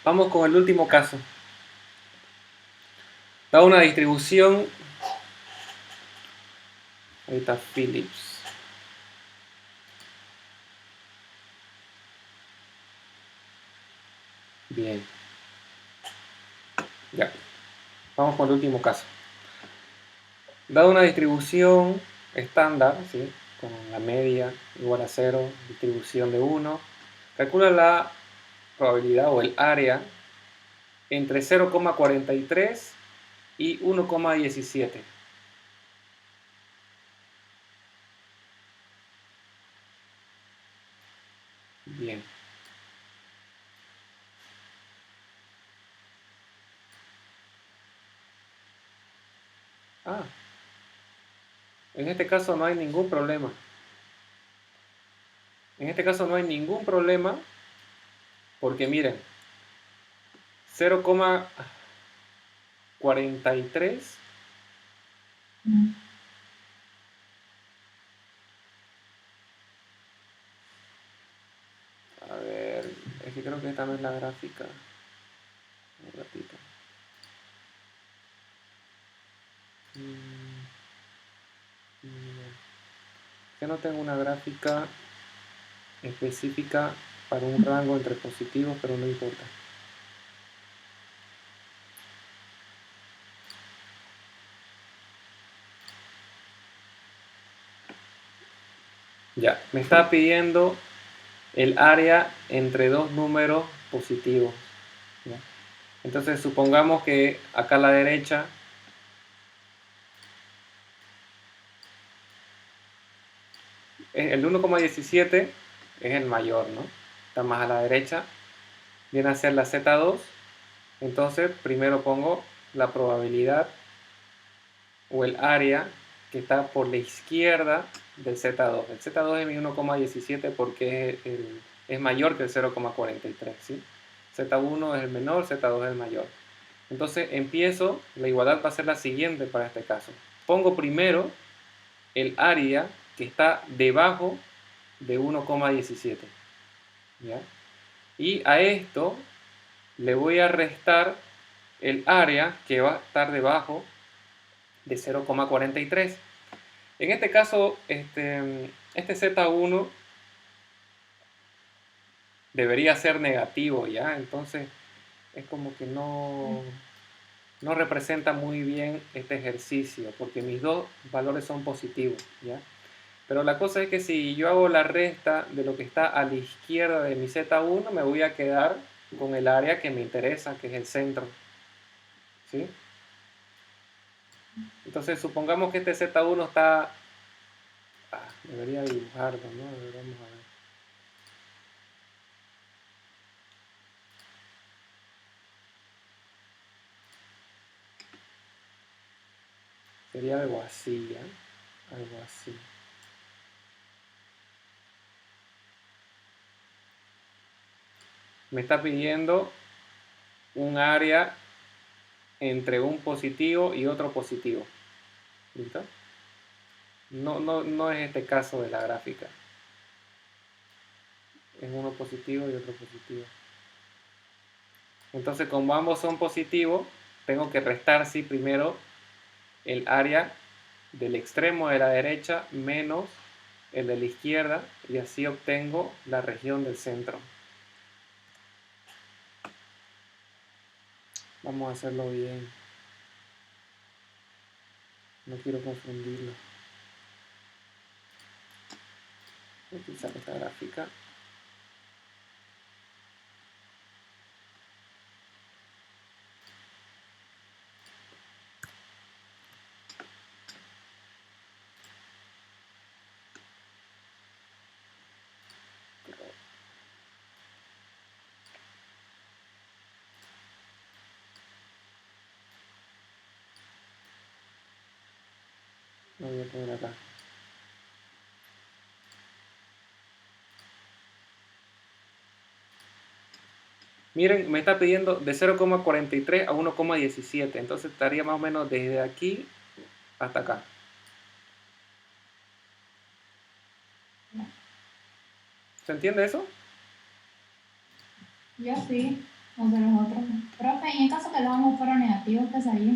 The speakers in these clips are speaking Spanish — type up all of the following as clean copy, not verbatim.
Vamos con el último caso. Da una distribución. Ahí está Phillips. Bien. Ya. Vamos con el último caso. Dada una distribución estándar, ¿sí? Con la media igual a 0, distribución de 1, calcula la probabilidad o el área entre 0,43 y 1,17. Bien. Ah, en este caso no hay ningún problema. En este caso no hay ningún problema porque miren, 0,43 a ver, es que creo que esta no es la gráfica. Un ratito. Que no tengo una gráfica específica para un rango entre positivos, pero no importa. Ya, me está pidiendo el área entre dos números positivos. ¿Ya? Entonces supongamos que acá a la derecha el 1,17 es el mayor, ¿no? Está más a la derecha. Viene a ser la Z2. Entonces primero pongo la probabilidad o el área que está por la izquierda del Z2. El Z2 es mi 1,17 porque es mayor que el 0,43, ¿sí? Z1 es el menor, Z2 es el mayor. Entonces empiezo, la igualdad va a ser la siguiente para este caso. Pongo primero el área que está debajo de 1,17. ¿Ya? Y a esto le voy a restar el área que va a estar debajo de 0,43. En este caso, este Z1 debería ser negativo, ¿ya? Entonces es como que no representa muy bien este ejercicio, porque mis dos valores son positivos, ¿ya? Pero la cosa es que si yo hago la resta de lo que está a la izquierda de mi Z1, me voy a quedar con el área que me interesa, que es el centro, ¿sí? Entonces supongamos que este Z1 está... debería dibujarlo, ¿no? A ver, vamos a ver. Sería algo así, ¿ya? Algo así. Me está pidiendo un área entre un positivo y otro positivo. ¿Listo? No es este caso de la gráfica. Es uno positivo y otro positivo. Entonces, como ambos son positivos, tengo que restar, sí, primero el área del extremo de la derecha menos el de la izquierda y así obtengo la región del centro. Vamos a hacerlo bien. No quiero confundirlo. Voy a utilizar esta gráfica. Lo voy a poner acá. Miren, me está pidiendo de 0,43 a 1,17. Entonces estaría más o menos desde aquí hasta acá. ¿Se entiende eso? Ya sí. O de los otros. Profe, en el caso que los ambos fueron negativos, ¿qué sería?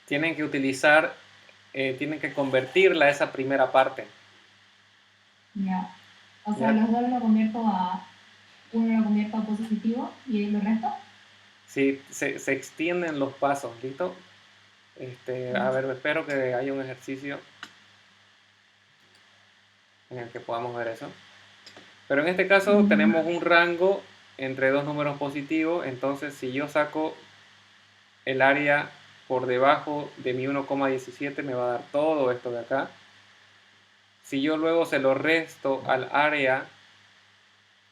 Tienen que utilizar, tienen que convertirla a esa primera parte. Ya. O sea, ¿Ya? los dos lo convierto a... Uno lo convierto a positivo y el resto. Si se extienden los pasos, ¿listo? A ver, espero que haya un ejercicio en el que podamos ver eso. Pero en este caso tenemos un rango entre dos números positivos, entonces si yo saco el área por debajo de mi 1,17 me va a dar todo esto de acá. Si yo luego se lo resto al área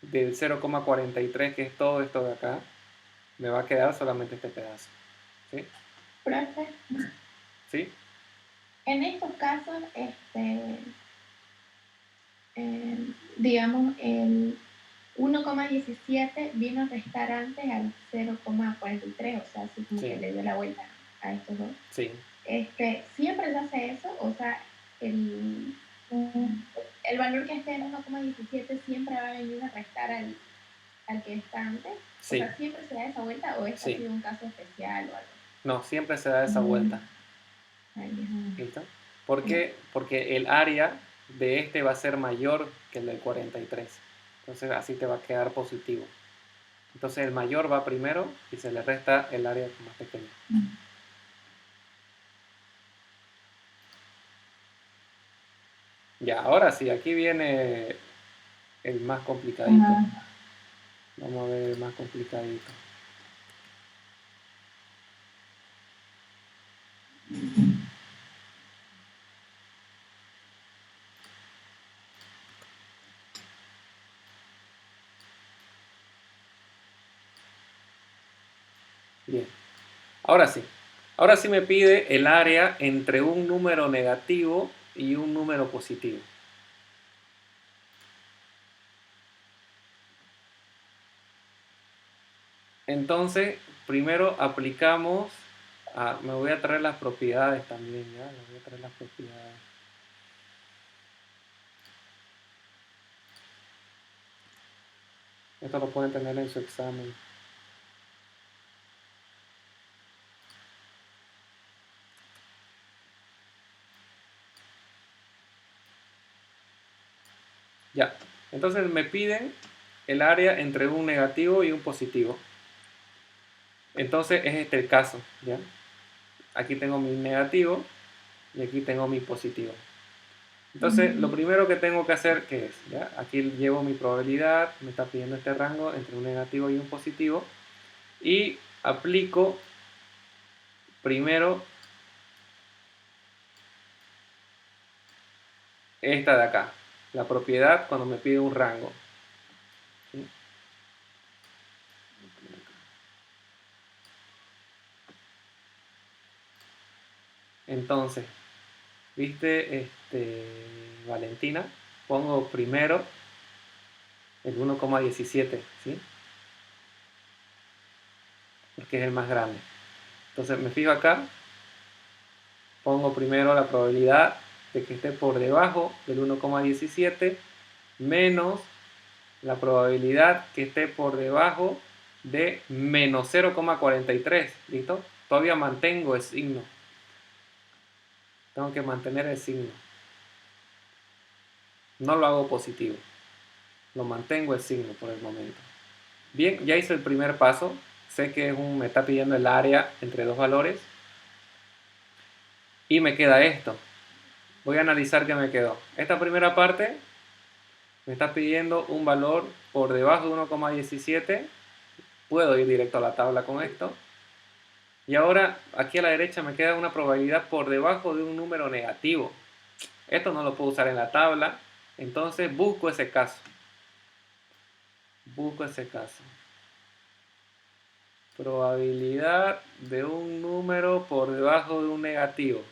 del 0,43, que es todo esto de acá, me va a quedar solamente este pedazo. ¿Sí? Profe, ¿Sí? en estos casos, digamos, el 1,17 vino a restar antes al 0,43, o sea, así como que Sí. le dio la vuelta a estos dos. Sí. Siempre se hace eso, o sea, el, el valor que esté en 1,17 siempre va a venir a restar al que está antes. O Sí. sea, siempre se da esa vuelta o este ha Sí. sido un caso especial o algo. No, siempre se da esa vuelta. ¿Listo? ¿Por Ya. qué? Porque el área de este va a ser mayor que el del 43. Entonces así te va a quedar positivo. Entonces el mayor va primero y se le resta el área más pequeña. Ya, ahora sí, aquí viene el más complicadito. Ajá. Vamos a ver el más complicadito. Bien, ahora sí. Ahora sí me pide el área entre un número negativo y un número positivo. Entonces, primero aplicamos, me voy a traer las propiedades también, ¿ya? Me voy a traer las propiedades. Esto lo pueden tener en su examen. Ya, entonces me piden el área entre un negativo y un positivo. Entonces es este el caso, ¿ya? Aquí tengo mi negativo y aquí tengo mi positivo. Entonces, lo primero que tengo que hacer, ¿qué es? ¿Ya? Aquí llevo mi probabilidad, me está pidiendo este rango entre un negativo y un positivo, y aplico primero esta de acá, la propiedad cuando me pide un rango. ¿Sí? Entonces, ¿viste, Valentina? Pongo primero el 1,17, ¿sí? Porque es el más grande. Entonces me fijo acá, pongo primero la probabilidad de que esté por debajo del 1,17 menos la probabilidad que esté por debajo de menos 0,43. ¿Listo? Todavía mantengo el signo. Tengo que mantener el signo. No lo hago positivo. Lo mantengo el signo por el momento. Bien, ya hice el primer paso. Sé que me está pidiendo el área entre dos valores. Y me queda esto. Voy a analizar qué me quedó. Esta primera parte me está pidiendo un valor por debajo de 1,17. Puedo ir directo a la tabla con esto. Y ahora aquí a la derecha me queda una probabilidad por debajo de un número negativo. Esto no lo puedo usar en la tabla. Entonces busco ese caso. Busco ese caso. Probabilidad de un número por debajo de un negativo.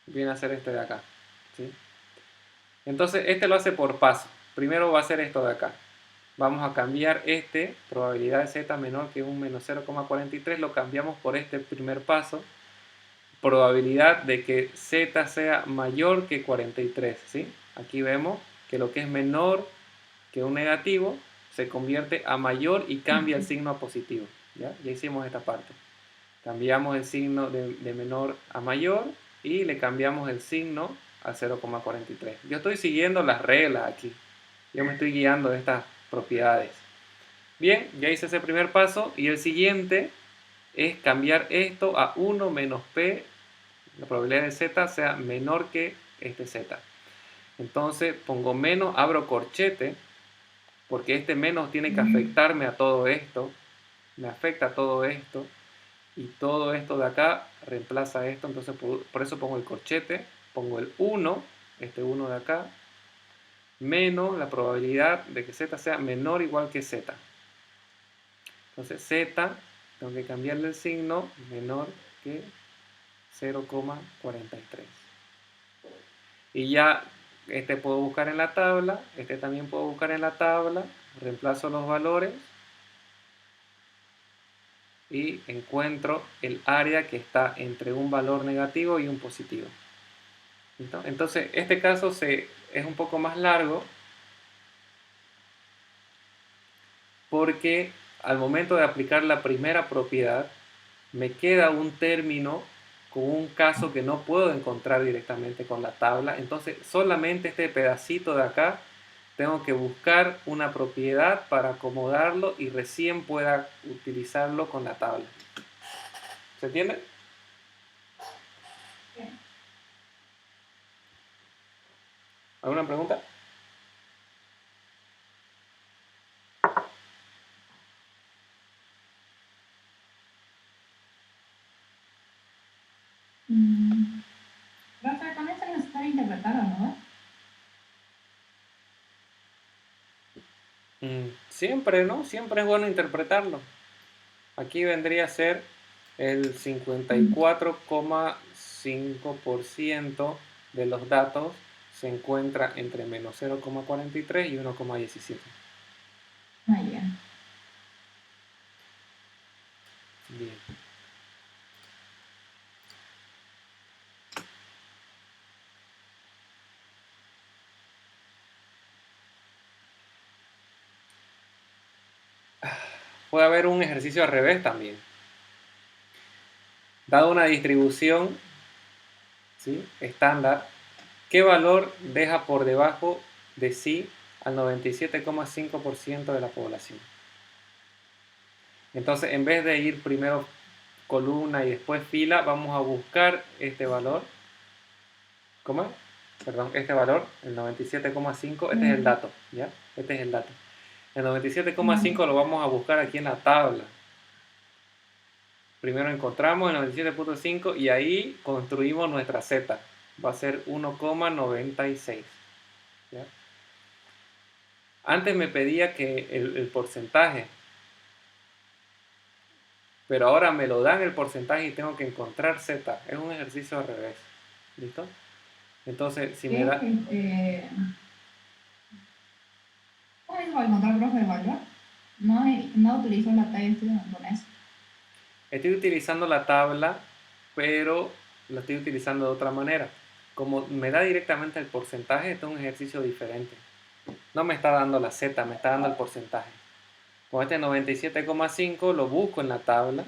Viene a ser este de acá. ¿Sí? Entonces este lo hace por paso. Primero va a ser esto de acá. Vamos a cambiar probabilidad de z menor que un menos 0,43, lo cambiamos por este primer paso. Probabilidad de que z sea mayor que 43, ¿sí? Aquí vemos que que lo que es menor que un negativo se convierte a mayor y cambia el signo a positivo. Ya hicimos esta parte. Cambiamos el signo de menor a mayor y le cambiamos el signo a 0,43. Yo estoy siguiendo las reglas aquí. Yo me estoy guiando de estas propiedades. Bien, ya hice ese primer paso y el siguiente es cambiar esto a 1 menos P, la probabilidad de Z sea menor que este Z. Entonces pongo menos, abro corchete, porque este menos tiene que afectarme a todo esto, me afecta a todo esto, y todo esto de acá reemplaza esto, entonces por eso pongo el corchete, pongo el 1, este 1 de acá, menos la probabilidad de que Z sea menor o igual que Z. Entonces Z, tengo que cambiarle el signo, menor que 0,43. Y ya este puedo buscar en la tabla, este también puedo buscar en la tabla, reemplazo los valores y encuentro el área que está entre un valor negativo y un positivo. ¿Listo? Entonces, este caso es un poco más largo porque al momento de aplicar la primera propiedad, me queda un término con un caso que no puedo encontrar directamente con la tabla. Entonces, solamente este pedacito de acá tengo que buscar una propiedad para acomodarlo y recién pueda utilizarlo con la tabla. ¿Se entiende? ¿Alguna pregunta? Profe, con eso no se puede interpretar, ¿no? Siempre, ¿no? Siempre es bueno interpretarlo. Aquí vendría a ser el 54,5% de los datos se encuentra entre menos 0,43 y 1,17. Ah, ya. Bien. Puede haber un ejercicio al revés también. Dado una distribución, ¿sí?, estándar, ¿qué valor deja por debajo de sí al 97,5% de la población? Entonces, en vez de ir primero columna y después fila, vamos a buscar este valor. ¿Cómo es? Perdón, este valor, el 97,5, este es el dato, ¿ya? Este es el dato. El 97,5 lo vamos a buscar aquí en la tabla. Primero encontramos el 97,5 y ahí construimos nuestra Z. Va a ser 1,96. ¿Ya? Antes me pedía que el porcentaje, pero ahora me lo dan el porcentaje y tengo que encontrar Z. Es un ejercicio al revés. ¿Listo? Entonces, si me da... ¿Cómo es para encontrar, profe, el valor? No utilizo la tabla, estoy con eso. Estoy utilizando la tabla, pero la estoy utilizando de otra manera. Como me da directamente el porcentaje, este es un ejercicio diferente. No me está dando la Z, me está dando el porcentaje. Con este 97,5 lo busco en la tabla.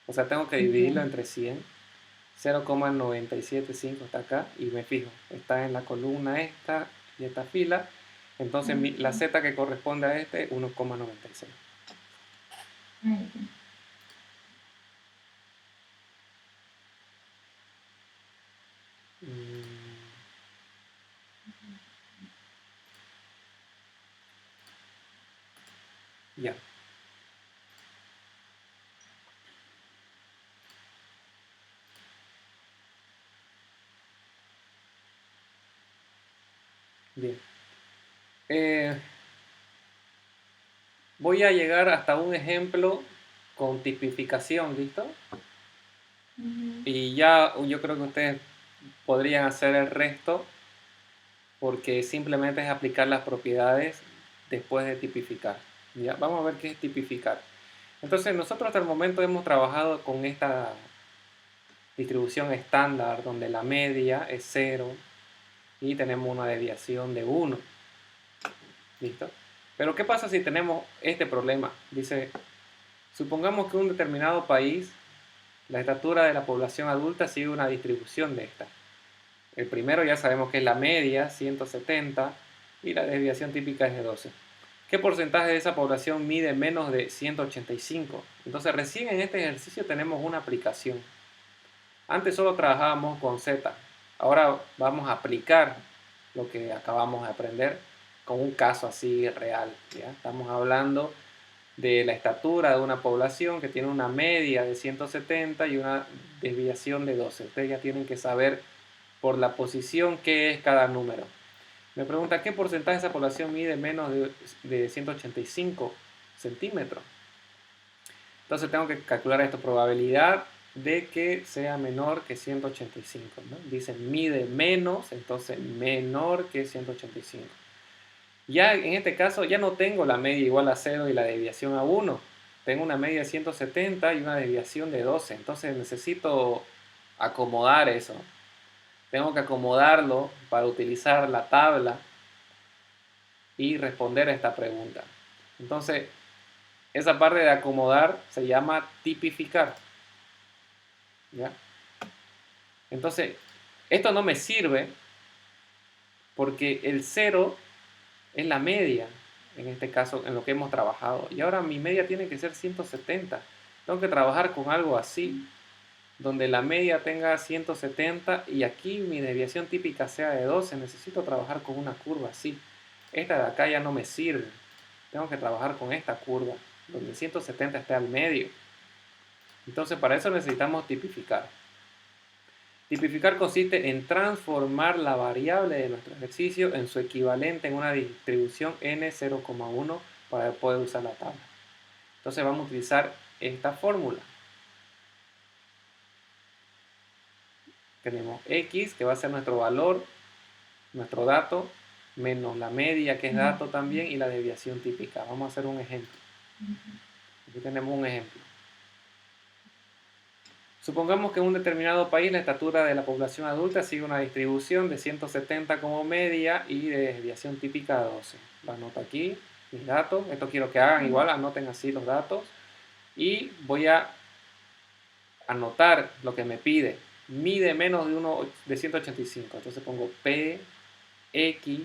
O sea, tengo que dividirlo entre 100. 0,975 está acá y me fijo. Está en la columna esta y esta fila. Entonces la Z que corresponde a este es 1,96. Ya. Bien. Voy a llegar hasta un ejemplo con tipificación, ¿listo? Y ya yo creo que ustedes podrían hacer el resto porque simplemente es aplicar las propiedades después de tipificar. ¿Ya? Vamos a ver qué es tipificar. Entonces nosotros hasta el momento hemos trabajado con esta distribución estándar donde la media es 0, y tenemos una desviación de 1. ¿Listo? Pero ¿qué pasa si tenemos este problema? Dice, supongamos que un determinado país, la estatura de la población adulta sigue una distribución de esta. El primero ya sabemos que es la media, 170, y la desviación típica es de 12. ¿Qué porcentaje de esa población mide menos de 185? Entonces recién en este ejercicio tenemos una aplicación. Antes solo trabajábamos con Z. Ahora vamos a aplicar lo que acabamos de aprender con un caso así real. ¿Ya? Estamos hablando de la estatura de una población que tiene una media de 170 y una desviación de 12. Ustedes ya tienen que saber por la posición qué es cada número. Me pregunta, ¿qué porcentaje de esa población mide menos de 185 centímetros? Entonces tengo que calcular esto, probabilidad de que sea menor que 185, ¿no? Dice mide menos, entonces menor que 185. Ya en este caso ya no tengo la media igual a 0 y la desviación a 1. Tengo una media de 170 y una desviación de 12. Entonces necesito acomodar eso. Tengo que acomodarlo para utilizar la tabla y responder a esta pregunta. Entonces, esa parte de acomodar se llama tipificar. ¿Ya? Entonces, esto no me sirve porque el 0 es la media, en este caso, en lo que hemos trabajado. Y ahora mi media tiene que ser 170. Tengo que trabajar con algo así, donde la media tenga 170 y aquí mi desviación típica sea de 12. Necesito trabajar con una curva así. Esta de acá ya no me sirve. Tengo que trabajar con esta curva, donde 170 esté al medio. Entonces, para eso necesitamos tipificar. Tipificar consiste en transformar la variable de nuestro ejercicio en su equivalente en una distribución n0,1 para poder usar la tabla. Entonces vamos a utilizar esta fórmula. Tenemos x, que va a ser nuestro valor, nuestro dato, menos la media, que es dato también, y la desviación típica. Vamos a hacer un ejemplo. Aquí tenemos un ejemplo. Supongamos que en un determinado país la estatura de la población adulta sigue una distribución de 170 como media y de desviación típica de 12. Lo anoto aquí, mis datos. Esto quiero que hagan igual, anoten así los datos. Y voy a anotar lo que me pide. Mide menos de 185. Entonces pongo P, X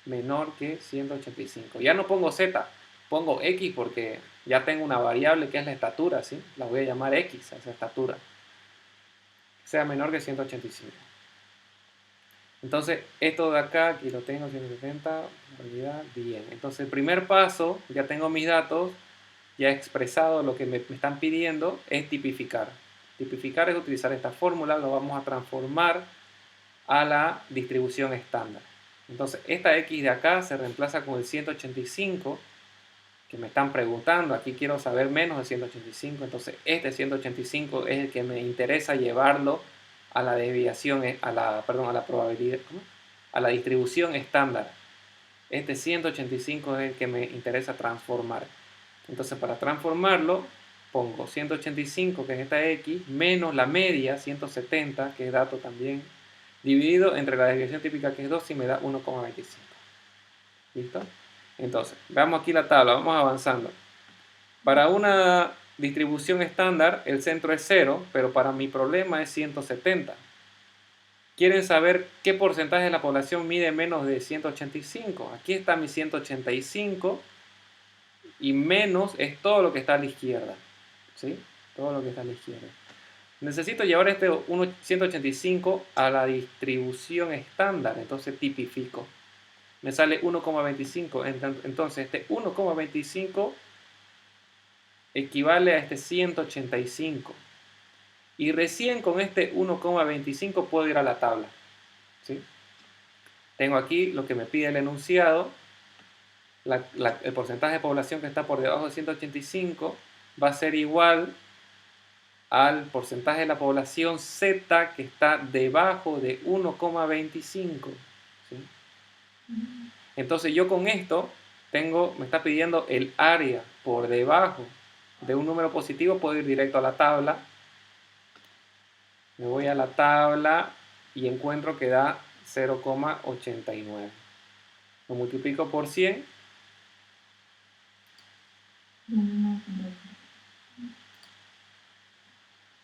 menor que 185. Ya no pongo Z, pongo X porque ya tengo una variable que es la estatura, ¿sí? La voy a llamar X a esa estatura. Sea menor que 185. Entonces, esto de acá, aquí lo tengo, 170, bien. Entonces, el primer paso, ya tengo mis datos, ya he expresado lo que me están pidiendo, es tipificar. Tipificar es utilizar esta fórmula, lo vamos a transformar a la distribución estándar. Entonces, esta X de acá se reemplaza con el 185, que me están preguntando, aquí quiero saber menos de 185, entonces este 185 es el que me interesa llevarlo a la desviación, a la probabilidad, ¿cómo? A la distribución estándar. Este 185 es el que me interesa transformar. Entonces para transformarlo pongo 185, que es esta X, menos la media, 170, que es dato también, dividido entre la desviación típica, que es 2, y me da 1,25. ¿Listo? Entonces, veamos aquí la tabla, vamos avanzando. Para una distribución estándar, el centro es 0, pero para mi problema es 170. ¿Quieren saber qué porcentaje de la población mide menos de 185? Aquí está mi 185 y menos es todo lo que está a la izquierda. ¿Sí? Todo lo que está a la izquierda. Necesito llevar este 185 a la distribución estándar, entonces tipifico. Me sale 1,25. Entonces este 1,25 equivale a este 185. Y recién con este 1,25 puedo ir a la tabla. ¿Sí? Tengo aquí lo que me pide el enunciado. El porcentaje de población que está por debajo de 185 va a ser igual al porcentaje de la población Z que está debajo de 1,25. ¿Sí? Entonces yo con esto me está pidiendo el área por debajo de un número positivo. Puedo ir directo a la tabla. Me voy a la tabla y encuentro que da 0,89. Lo multiplico por 100.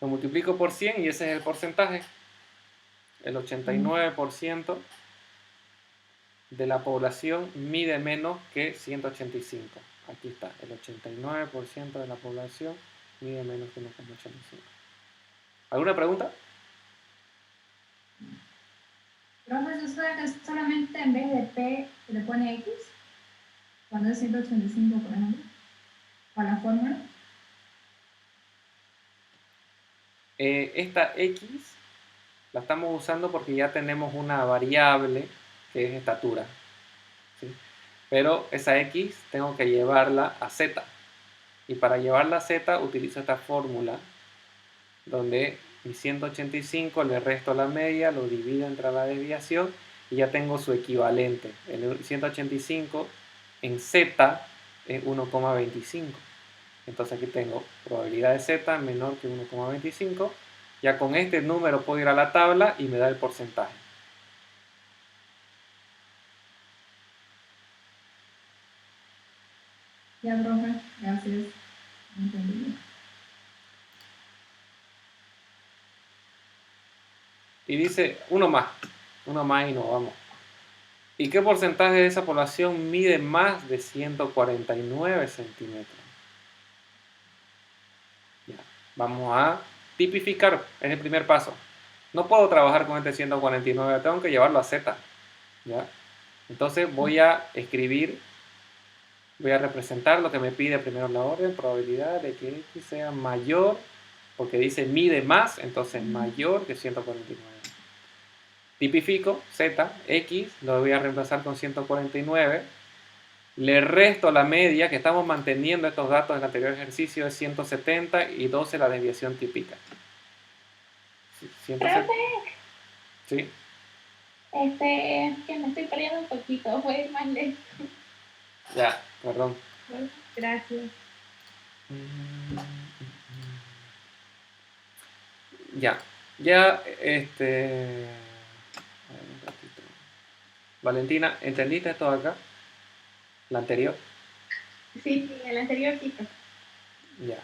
Lo multiplico por 100 y ese es el porcentaje. El 89% de la población mide menos que 185. Aquí está, el 89% de la población mide menos que 1,85. ¿Alguna pregunta? Profe, ¿eso es que solamente en vez de P se le pone X? Cuando es 185, por ejemplo. Para la fórmula. Esta X la estamos usando porque ya tenemos una variable que es estatura, ¿sí? Pero esa X tengo que llevarla a Z. Y para llevarla a Z utilizo esta fórmula donde mi 185 le resto la media, lo divido entre la desviación y ya tengo su equivalente. El 185 en Z es 1,25. Entonces aquí tengo probabilidad de Z menor que 1,25. Ya con este número puedo ir a la tabla y me da el porcentaje. Ya, profe, gracias. Entendí. Y dice, uno más y nos vamos. ¿Y qué porcentaje de esa población mide más de 149 centímetros? Ya, vamos a tipificar, es el primer paso. No puedo trabajar con este 149, tengo que llevarlo a Z. ¿Ya? Entonces voy a escribir, voy a representar lo que me pide primero la orden, probabilidad de que X sea mayor, porque dice mide más, entonces mayor que 149. Tipifico Z, X, lo voy a reemplazar con 149. Le resto la media, que estamos manteniendo estos datos del anterior ejercicio, es 170 y 12 la desviación típica. 170. Sí. Que me estoy perdiendo un poquito, voy a ir más lento. Ya, perdón. Gracias. Ya, Valentina, ¿entendiste esto acá? ¿La anterior? Sí, el anterior sí. Ya.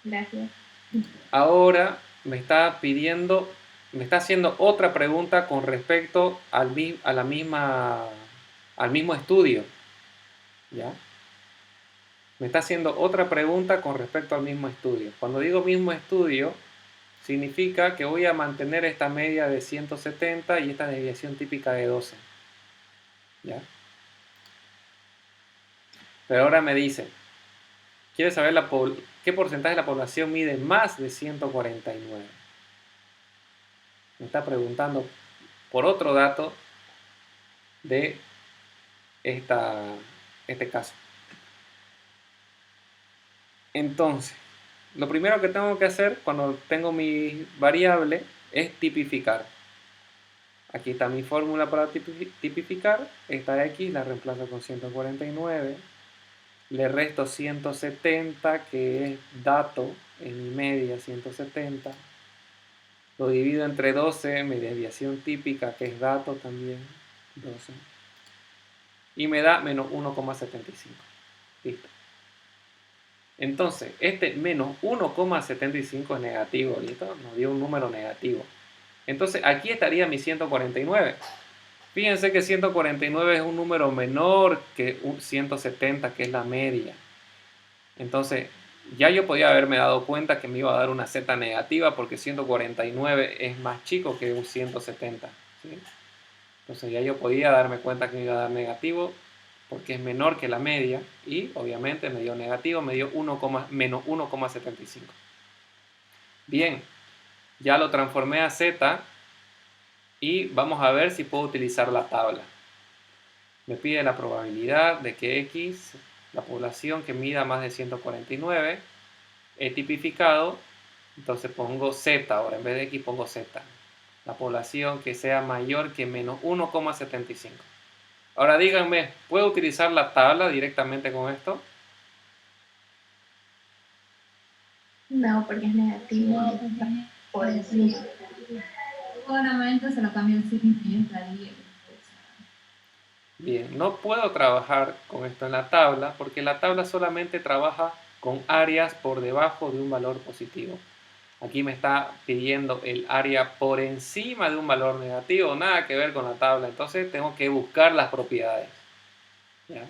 Gracias. Ahora me está pidiendo, me está haciendo otra pregunta con respecto al mismo estudio. ¿Ya? Me está haciendo otra pregunta con respecto al mismo estudio. Cuando digo mismo estudio, significa que voy a mantener esta media de 170 y esta desviación típica de 12. ¿Ya? Pero ahora me dice, quiere saber qué porcentaje de la población mide más de 149. Me está preguntando por otro dato de este caso. Entonces, lo primero que tengo que hacer cuando tengo mi variable es tipificar. Aquí está mi fórmula para tipificar. Esta X la reemplazo con 149. Le resto 170, que es dato, en mi media 170. Lo divido entre 12, mi desviación típica, que es dato también, 12. Y me da menos 1,75. Listo. Entonces, este menos 1,75 es negativo, ¿listo? Nos dio un número negativo. Entonces, aquí estaría mi 149. Fíjense que 149 es un número menor que 170, que es la media. Entonces, ya yo podía haberme dado cuenta que me iba a dar una Z negativa porque 149 es más chico que un 170. ¿Sí? Entonces, ya yo podía darme cuenta que me iba a dar negativo porque es menor que la media y obviamente me dio negativo, me dio menos 1,75. Bien, ya lo transformé a Z y vamos a ver si puedo utilizar la tabla. Me pide la probabilidad de que X, la población que mida más de 149, he tipificado, entonces pongo Z, ahora en vez de X pongo Z. La población que sea mayor que menos 1,75. Ahora díganme, ¿puedo utilizar la tabla directamente con esto? No, porque es negativo. Por encima. Solamente se lo cambia el signo y estaría. Bien, no puedo trabajar con esto en la tabla porque la tabla solamente trabaja con áreas por debajo de un valor positivo. Aquí me está pidiendo el área por encima de un valor negativo, nada que ver con la tabla. Entonces tengo que buscar las propiedades. ¿Ya?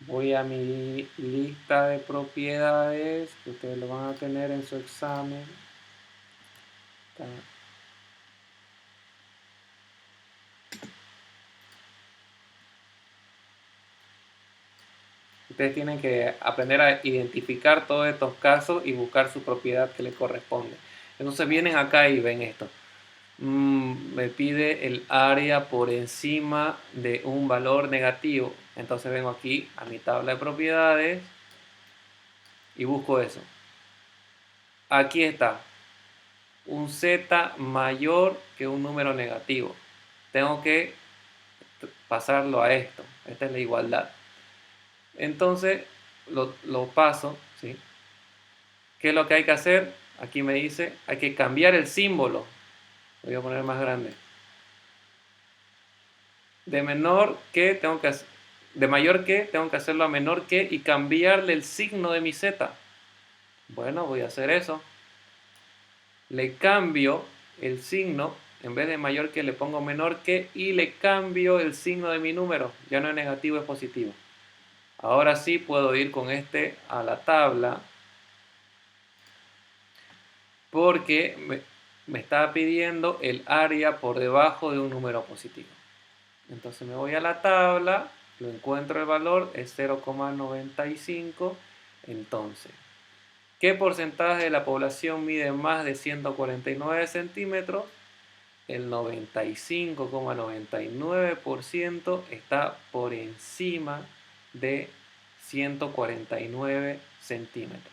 Voy a mi lista de propiedades, que ustedes lo van a tener en su examen. Está. Ustedes tienen que aprender a identificar todos estos casos y buscar su propiedad que le corresponde. Entonces vienen acá y ven esto. Me pide el área por encima de un valor negativo. Entonces vengo aquí a mi tabla de propiedades y busco eso. Aquí está. Un z mayor que un número negativo. Tengo que pasarlo a esto. Esta es la igualdad. Entonces lo paso, ¿sí? ¿Qué es lo que hay que hacer? Aquí me dice, hay que cambiar el símbolo. Lo voy a poner más grande. De menor que tengo que de mayor que tengo que hacerlo a menor que y cambiarle el signo de mi z. Bueno, voy a hacer eso. Le cambio el signo, en vez de mayor que le pongo menor que y le cambio el signo de mi número. Ya no es negativo, es positivo. Ahora sí puedo ir con este a la tabla porque me está pidiendo el área por debajo de un número positivo. Entonces me voy a la tabla, lo encuentro el valor, es 0,95. Entonces, ¿qué porcentaje de la población mide más de 149 centímetros? El 95,99% está por encima de 149 centímetros.